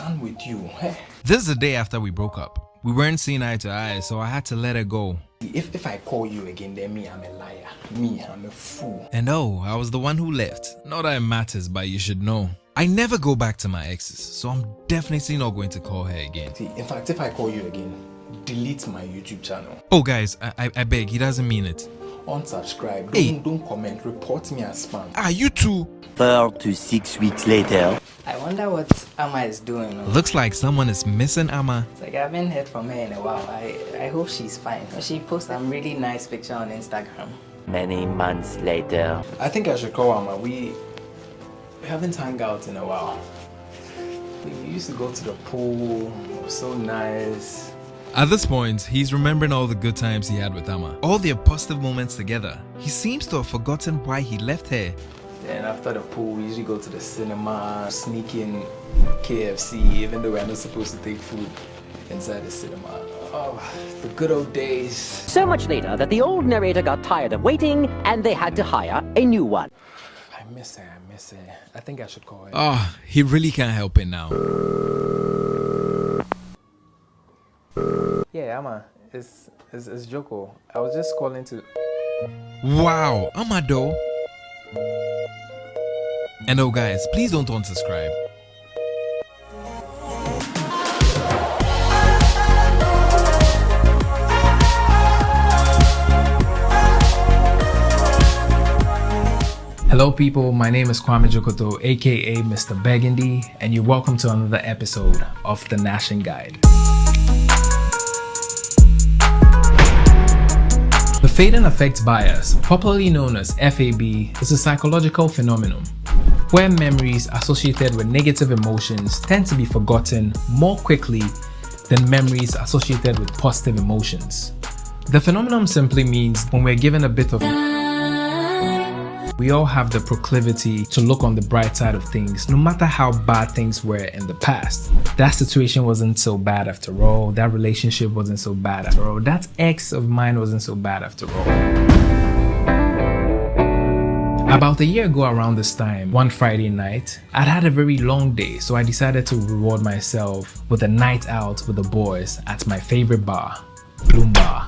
done with you. Hey. This is the day after we broke up. We weren't seeing eye to eye, so I had to let her go. If I call you again, then me, I'm a liar. Me, I'm a fool. And oh, I was the one who left. Not that it matters, but you should know. I never go back to my exes, so I'm definitely not going to call her again. See, in fact, if I call you again, delete my YouTube channel. Oh guys, I beg, he doesn't mean it. Unsubscribe, don't comment, report me as spam. You too. 4 to 6 weeks later. I wonder what Amma is doing. Looks like someone is missing Amma. It's like I haven't heard from her in a while. I hope she's fine. She posted a really nice picture on Instagram. Many months later. I think I should call Amma. We haven't hung out in a while. We used to go to the pool. It was so nice. At this point, he's remembering all the good times he had with Amma. All their positive moments together. He seems to have forgotten why he left her. Then after the pool, we usually go to the cinema, sneak in KFC, even though we're not supposed to take food inside the cinema. Oh, the good old days. So much later that the old narrator got tired of waiting and they had to hire a new one. I miss her. I think I should call her. Oh, he really can't help it now. Yeah, Amma, it's Joko. I was just calling to... Wow, Amma though. And oh guys, please don't unsubscribe. Hello people, my name is Kwame Jokoto, aka Mr. Burgundy, and you're welcome to another episode of the Gnashing Guide. The fade and effect bias, popularly known as FAB, is a psychological phenomenon where memories associated with negative emotions tend to be forgotten more quickly than memories associated with positive emotions. The phenomenon simply means when we're given a bit of... We all have the proclivity to look on the bright side of things, no matter how bad things were in the past. That situation wasn't so bad after all. That relationship wasn't so bad after all. That ex of mine wasn't so bad after all. About a year ago around this time, one Friday night, I'd had a very long day, so I decided to reward myself with a night out with the boys at my favorite bar, Bloom Bar.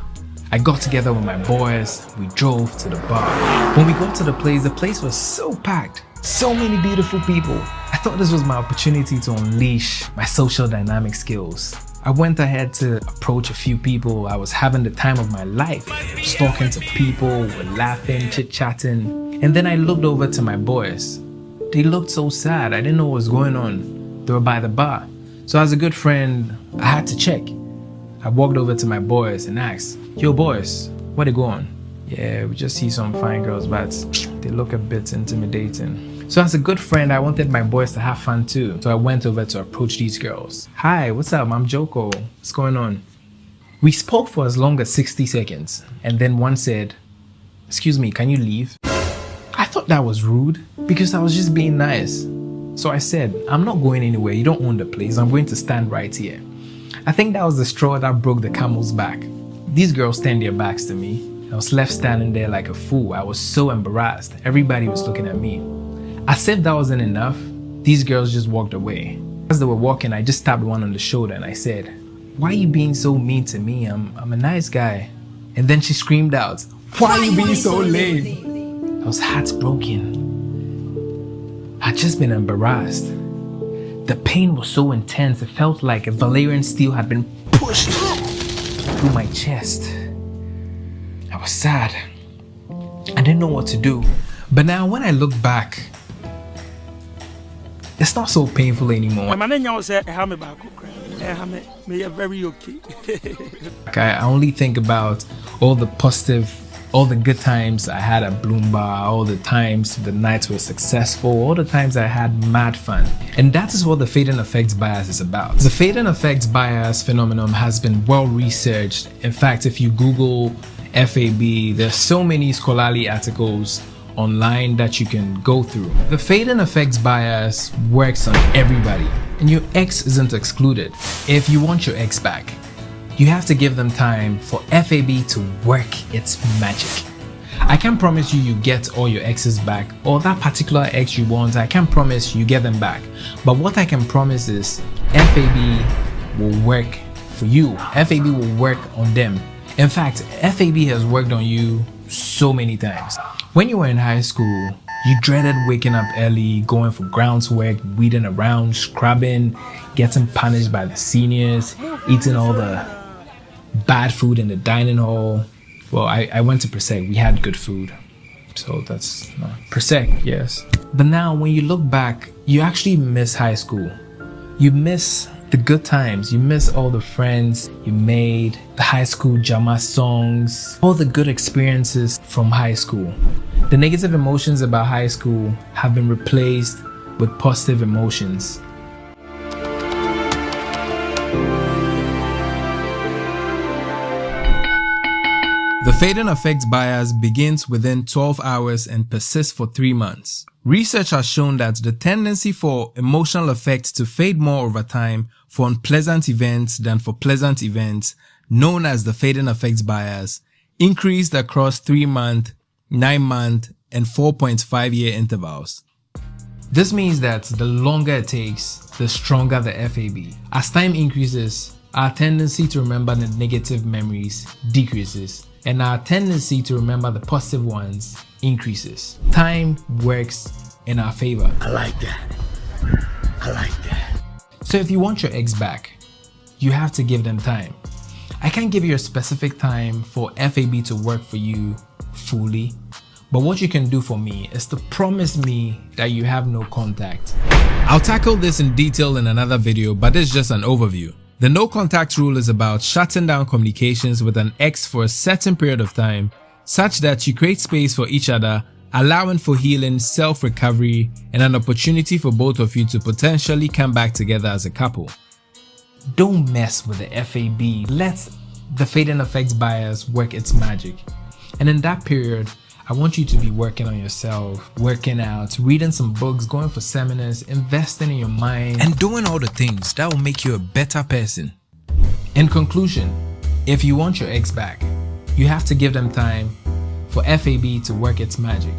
I got together with my boys, we drove to the bar. When we got to the place was so packed. So many beautiful people. I thought this was my opportunity to unleash my social dynamic skills. I went ahead to approach a few people. I was having the time of my life. I was talking to people, we're laughing, chit-chatting. And then I looked over to my boys. They looked so sad. I didn't know what was going on. They were by the bar. So as a good friend, I had to check. I walked over to my boys and asked, "Yo boys, where they going?" "Yeah, we just see some fine girls, but they look a bit intimidating." So as a good friend, I wanted my boys to have fun too. So I went over to approach these girls. "Hi, what's up? I'm Joko. What's going on?" We spoke for as long as 60 seconds. And then one said, "Excuse me, can you leave?" I thought that was rude because I was just being nice. So I said, "I'm not going anywhere. You don't own the place. I'm going to stand right here." I think that was the straw that broke the camel's back. These girls turned their backs to me. I was left standing there like a fool. I was so embarrassed. Everybody was looking at me. As if that wasn't enough, these girls just walked away. As they were walking, I just tapped one on the shoulder and I said, "Why are you being so mean to me? I'm a nice guy." And then she screamed out, "Why are you being so lame?" I was heartbroken. I'd just been embarrassed. The pain was so intense, it felt like a Valerian steel had been pushed through my chest. I was sad. I didn't know what to do. But now when I look back, it's not so painful anymore. I only think about all the good times I had at Bloom Bar, all the times the nights were successful, all the times I had mad fun. And that is what the fade and effects bias is about. The fade and effects bias phenomenon has been well researched. In fact, if you Google FAB, there's so many scholarly articles online that you can go through. The fade and effects bias works on everybody, and your ex isn't excluded. If you want your ex back, you have to give them time for FAB to work its magic. I can't promise you get all your exes back, or that particular ex you want, I can't promise you get them back. But what I can promise is FAB will work for you. FAB will work on them. In fact, FAB has worked on you so many times. When you were in high school, you dreaded waking up early, going for grounds work, weeding around, scrubbing, getting punished by the seniors, eating all the bad food in the dining hall. Well, I went to Presec. We had good food. So that's Presec, yes. But now when you look back, you actually miss high school. You miss the good times. You miss all the friends you made, the high school Jama songs, all the good experiences from high school. The negative emotions about high school have been replaced with positive emotions. The fading effect bias begins within 12 hours and persists for 3 months. Research has shown that the tendency for emotional effects to fade more over time for unpleasant events than for pleasant events, known as the fading effect bias, increased across 3-month, 9-month, and 4.5-year intervals. This means that the longer it takes, the stronger the FAB. As time increases, our tendency to remember the negative memories decreases, and our tendency to remember the positive ones increases. Time works in our favor. I like that. I like that. So if you want your ex back, you have to give them time. I can't give you a specific time for FAB to work for you fully, but what you can do for me is to promise me that you have no contact. I'll tackle this in detail in another video, but it's just an overview. The no contact rule is about shutting down communications with an ex for a certain period of time, such that you create space for each other, allowing for healing, self-recovery, and an opportunity for both of you to potentially come back together as a couple. Don't mess with the FAB. Let the fading effects bias work its magic. And in that period, I want you to be working on yourself, working out, reading some books, going for seminars, investing in your mind, And doing all the things that will make you a better person. In conclusion, if you want your ex back, you have to give them time for FAB to work its magic.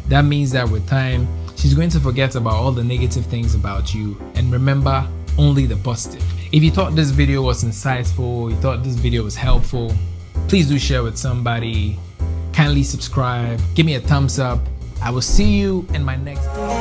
That means that with time, she's going to forget about all the negative things about you and remember only the positive. If you thought this video was insightful, you thought this video was helpful, please do share with somebody. Kindly subscribe, give me a thumbs up. I will see you in my next video.